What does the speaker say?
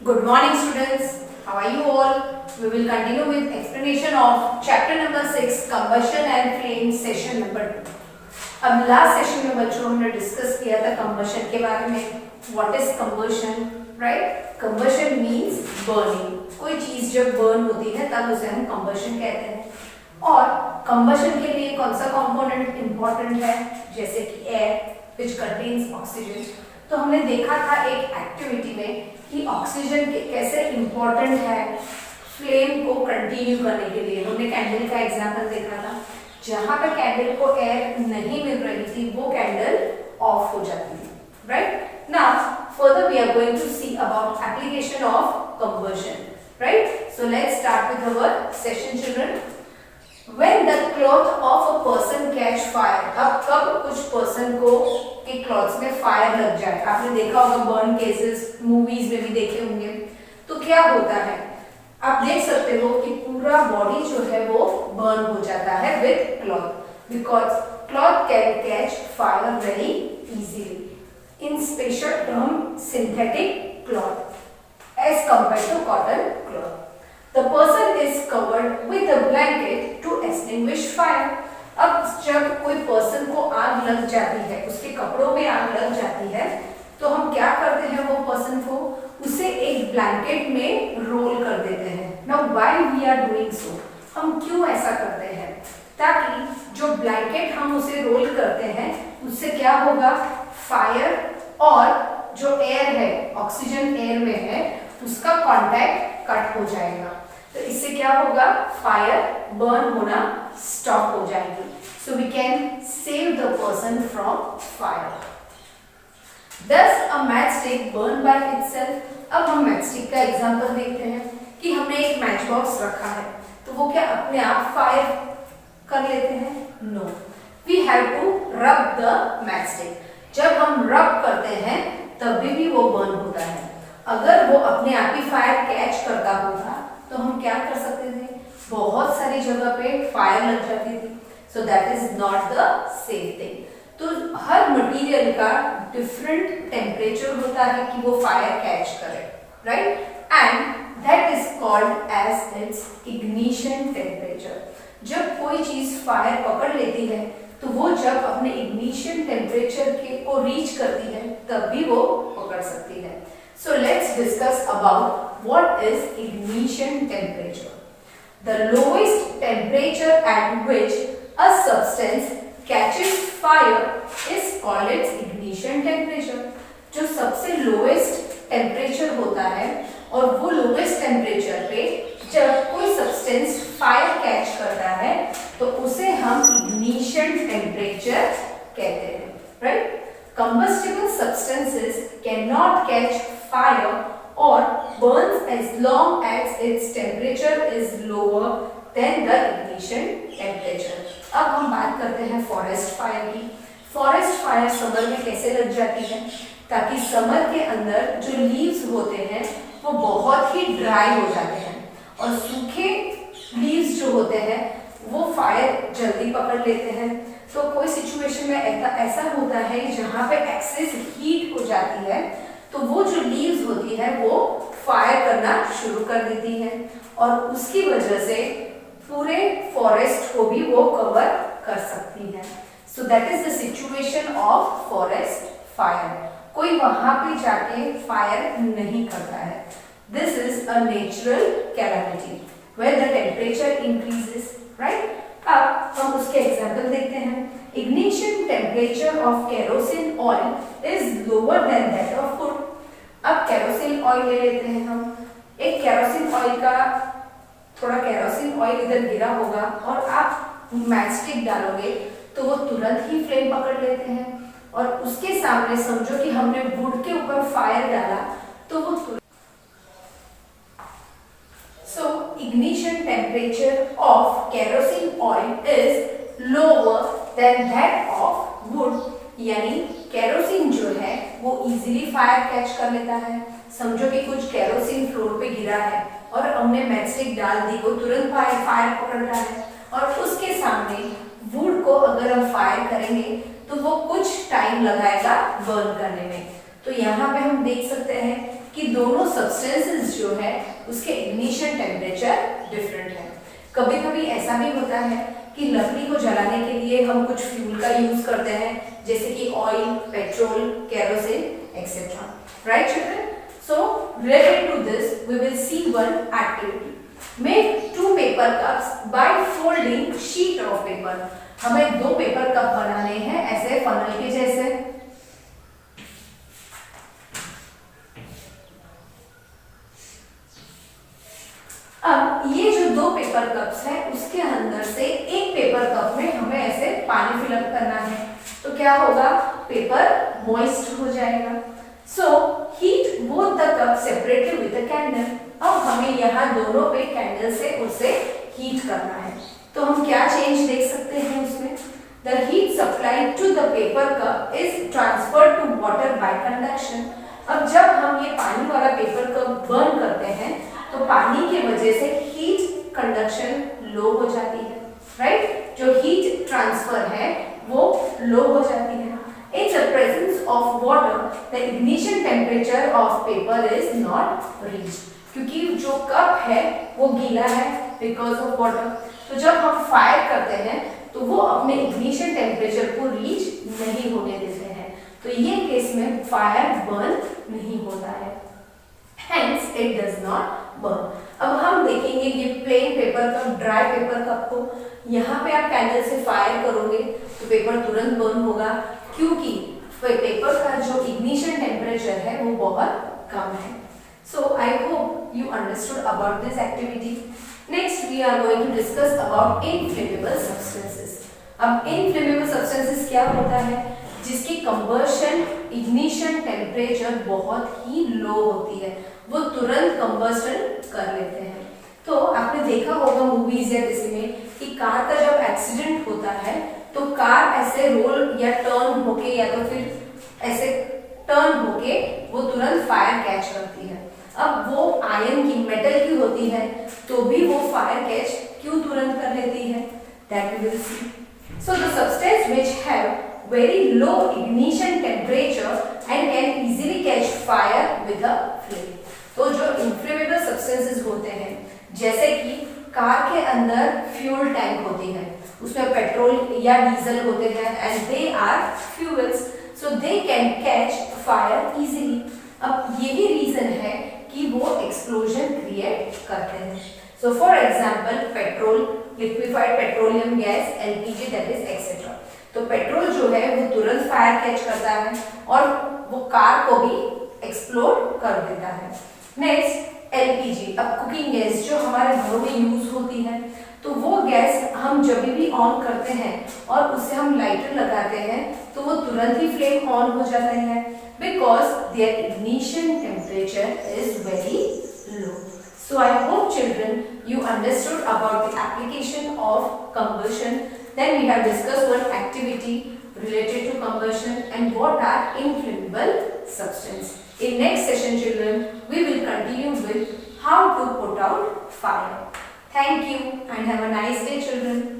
Good morning students. How are you all? We will continue with explanation of chapter number 6 combustion and flame session number 2. अब last session में बच्चों हमने discuss किया था combustion के बारे में. What is combustion? Right? Combustion means burning. कोई चीज जब burn होती है तब उसे हम combustion कहते हैं. और combustion के लिए कौन सा component important है? जैसे कि air which contains oxygen. तो हमने देखा था एक एक्टिविटी में कि ऑक्सीजन कैसे इम्पोर्टेंट है फ्लेम को कंटिन्यू करने के लिए. हमने कैंडल का एग्जांपल देखा था. जहां पे कैंडल को एयर नहीं मिल रही थी वो कैंडल ऑफ हो जाती थी. Right now further we are going to see about application of combustion. Right so let's start with our session children. When the cloth of a person catch fire, अब कब कुछ पर्सन को के clothes में fire लग जाए. आपने देखा होगा बर्न केसेस मूवीज में भी देखे होंगे. तो क्या होता है आप देख सकते हो कि पूरा बॉडी जो है वो बर्न हो जाता है with cloth, because cloth can catch fire very easily in special term synthetic cloth as compare to cotton cloth. The person is covered with a blanket to extinguish fire. अब जब कोई person को आग लग जाती है, उसके कपड़ों में आग लग जाती है, तो हम क्या करते हैं वो पर्सन को उसे एक ब्लैंकेट में रोल कर देते हैं. Now why we are doing so? हम क्यों ऐसा करते हैं? ताकि जो ब्लैंकेट हम उसे रोल करते हैं उससे क्या होगा, फायर और जो एयर है ऑक्सीजन एयर में है उसका कांटेक्ट कट हो जाएगा. तो इससे क्या होगा, फायर बर्न होना स्टॉप हो जाएगी. So we can save the person from fire. Does a matchstick burn by itself? अब हम मैचस्टिक का एग्जांपल देखते हैं कि हमने एक मैच बॉक्स रखा है तो वो क्या अपने आप फायर कर लेते हैं? No, we have to rub the matchstick. जब हम रब करते हैं तभी भी वो बर्न होता है. अगर वो अपने आप ही फायर कैच करता होता तो हम क्या कर सकते थे, बहुत सारी जगह पे फायर लग जाती थी. So that is not the safe thing. तो हर मटेरियल का डिफरेंट टेम्परेचर होता है कि वो फायर कैच करे. Right and that is called as its ignition temperature. जब कोई चीज फायर पकड़ लेती है तो वो जब अपने इग्निशन टेम्परेचर के को रीच करती है तब भी वो पकड़ सकती है. So let's discuss about what is ignition temperature. The lowest temperature at which a substance catches fire is called its ignition temperature. जो सबसे lowest temperature होता है और वो lowest temperature पे जब कोई substance fire catch करता है तो उसे हम ignition temperature कहते हैं. Right? Combustible substances cannot catch fire or burns as long as its temperature is lower than the ignition temperature. अब हम बात करते हैं फॉरेस्ट फायर की. फॉरेस्ट फायर समर में कैसे लग जाती है, ताकि समर के अंदर जो लीव्स होते हैं वो बहुत ही ड्राई हो जाते हैं और सूखे लीव्स जो होते हैं वो फायर जल्दी पकड़ लेते हैं. तो कोई सिचुएशन में ऐसा होता है जहाँ पे एक्सेस हीट हो जाती है तो वो जो लीव्स होती है वो फायर करना शुरू कर देती है और उसकी वजह से पूरे फॉरेस्ट को भी वो कवर कर सकती है. So that is the situation of forest fire. कोई वहां पे जाके फायर नहीं करता है. This is a natural calamity where the temperature increases. Right, अब हम उसके एग्जाम्पल देखते हैं. Ignition temperature of kerosene oil is lower than that of wood. अब केरोसिन ऑयल ले लेते हैं हम. एक केरोसिन ऑयल का थोड़ा केरोसिन ऑयल इधर गिरा होगा और आप मैचस्टिक डालोगे तो वो तुरंत ही फ्लेम पकड़ लेते हैं और उसके सामने समझो कि हमने वुड के ऊपर फायर डाला तो वो So ignition temperature of kerosene oil is lower than that of wood. यानी केरोसिन जो है वो इजीली फायर कैच कर लेता है. समझो कि कुछ केरोसिन फ्लोर पे गिरा है और हमने मैचस्टिक डाल दी, वो तुरंत फायर पकड़ रहा है और उसके सामने वुड को अगर हम फायर करेंगे तो वो कुछ टाइम लगाएगा बर्न करने में. तो यहाँ पे हम देख सकते हैं कि दोनों सब्सटेंसेस जो है उसके इग्निशन टेम्परेचर डिफरेंट है। कभी कभी ऐसा भी होता है कि लकड़ी को जलाने के लिए हम कुछ फ्यूल का यूज करते हैं, जैसे कि oil, petrol, kerosene etcetera, right children? So related to this we will see one activity. Make 2 paper cups by folding sheet of paper. हमें 2 पेपर कप बनाने हैं ऐसे फनल के जैसे। अब ये जो 2 पेपर कप्स है उसके अंदर से एक पेपर कप में हमें ऐसे पानी फिलअप करना है, तो क्या होगा, पेपर मॉइस्ट हो जाएगा। So heat both the cup separately with a candle. अब हमें यहाँ दोनों पे कैंडल से उसे हीट करना है, तो हम क्या चेंज देख सकते हैं उसमें? The heat supplied to the paper cup is transferred to water by conduction. अब जब हम ये पानी वाला पेपर कप बर्न करते हैं तो पानी की वजह से हीट कंडक्शन लो हो जाती है, राइट? जो हीट ट्रांसफर है वो लो हो जाती है। In the presence of water, the ignition temperature of paper is not reached. क्योंकि जो कप है वो गीला है because of water. तो जब हम फायर करते हैं तो वो अपने इग्निशन टेम्परेचर को रीच नहीं होने देते हैं, तो ये केस में फायर बर्न नहीं होता है, hence it does not burn. अब हम देखेंगे ये plain paper cup, dry paper cup को यहाँ पे आप कैंडल से फायर करोगे तो पेपर तुरंत बर्न होगा, क्योंकि पेपर का जो इग्निशन टेम्परेचर है वो बहुत कम है। So I hope you understood about this activity. Next we are going to discuss about inflammable substances. अब inflammable substances क्या होता है? जिसकी कंबशन इग्निशन टेम्परेचर बहुत ही लो होती है, वो तुरंत कंबशन कर लेते हैं। तो आपने देखा होगा मूवीज या किसी में कि कार का जब एक्सीडेंट होता है तो कार ऐसे रोल या टर्न होके या तो फिर ऐसे टर्न होके वो तुरंत फायर कैच करती है। अब वो आयरन की, मेटल की होती है तो भी वो फायर कैच क्यों तुरंत कर लेती है? That we will see. So the substance which have very low ignition temperature and can easily catch fire with a flame. तो जो inflammable substances होते हैं, जैसे कि कार के अंदर फ्यूल टैंक होती है, उसमें पेट्रोल या डीजल होते हैं and they are fuels, so they can catch fire easily. अब यही रीजन है कि वो एक्सप्लोजन क्रिएट करते हैं। So for example, petrol, liquefied petroleum gas, LPG, that is etc. तो पेट्रोल जो है वो तुरंत फायर कैच करता है और वो कार को भी एक्सप्लोड कर देता है। नेक्स्ट एलपीजी, अब कुकिंग गैस जो हमारे घरों में यूज होती है, तो वो गैस हम जब भी ऑन करते हैं और उससे हम लाइटर लगाते हैं तो वो तुरंत ही फ्लेम ऑन हो जाता है, because there ignition temperature is very low. So I hope children you understood about the application of combustion. Then we have discussed one activity related to combustion and what are inflammable substances. In next session children, we will continue with how to put out fire. Thank you and have a nice day children.